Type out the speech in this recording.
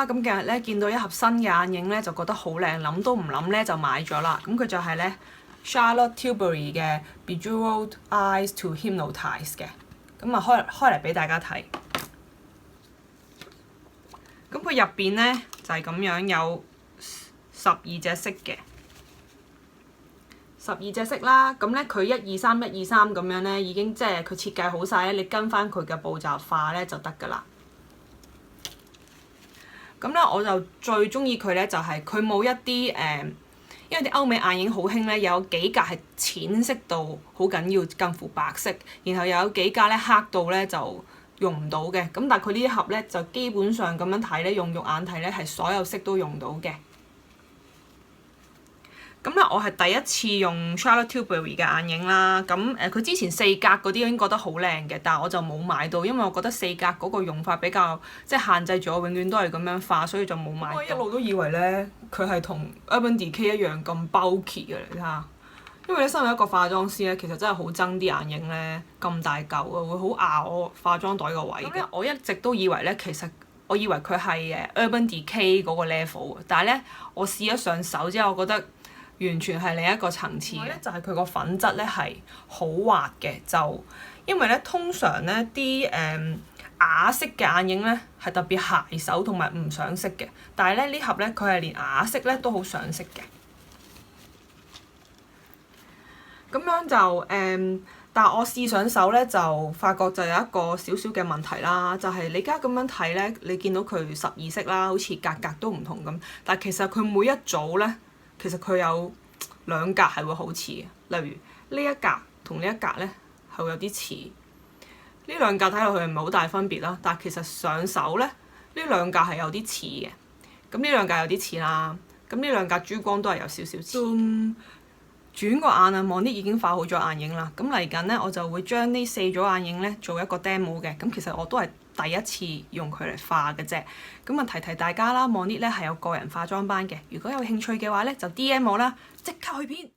啦，咁近日咧見到一盒新嘅眼影咧，就覺得好靚，諗都唔諗咧就買咗啦。咁佢就係咧 Charlotte Tilbury 嘅 Bejeweled Eyes to Hypnotize 嘅。咁啊開嚟俾大家睇。咁佢入邊咧就係咁樣有12隻色嘅，12隻色啦。咁咧佢1、2、3、1、2、3咁樣咧，已經即係佢設計好晒咧，你跟翻佢嘅步驟化咧就得㗎啦。咁咧我就最中意佢咧，就係佢冇一啲因為啲歐美眼影好興咧，有幾格係淺色到好緊要，近乎白色，然後又有幾格咧黑到咧就用唔到嘅。咁但係佢呢一盒咧就基本上咁樣睇咧，用肉眼睇咧係所有色都用到嘅。咁咧我係第一次用 Charlotte Tilbury 嘅眼影啦。咁佢之前4格嗰啲已經覺得好靚嘅，但係我就冇買到，因為我覺得4格嗰個用法比較即係限制住我，永遠都係咁樣化，所以就冇買到。我一路都以為咧佢係同 Urban Decay 一樣咁 bulky 嘅，你睇下。因為咧身為一個化妝師咧，其實真係好憎啲眼影咧咁大嚿啊，會好壓我化妝袋個位。咁咧我一直都以為咧，其實我以為佢係Urban Decay 嗰個 level， 但係咧我試咗上手之後，我覺得完全係另一個層次嘅。就係佢個粉質咧係好滑嘅，就因為咧通常咧啲啞色嘅眼影咧係特別嫻手同埋唔上色嘅，但係咧呢盒咧佢係連啞色咧都好上色嘅。咁樣就但係我試上手咧就發覺就有一個少少嘅問題啦，就係你而家咁樣睇咧，你見到佢12色啦，好似格格都唔同咁，但係其實佢每一組咧，其實佢有2格係會好似嘅，例如呢一格同呢一格咧係會有啲似，呢2格睇落去唔係好大分別啦，但係其實上手咧呢2格係有啲似嘅，咁呢2格有啲似啦，咁呢2格珠光都係有少少似。轉個眼啊，Monit已經化好咗眼影啦。咁嚟緊咧，我就會將呢4組眼影咧做一個 demo 嘅。咁其實我都係第一次用佢嚟化嘅啫。咁啊提大家啦，Monit咧係有個人化妝班嘅。如果有興趣嘅話咧，就 DM 我啦，即刻去片。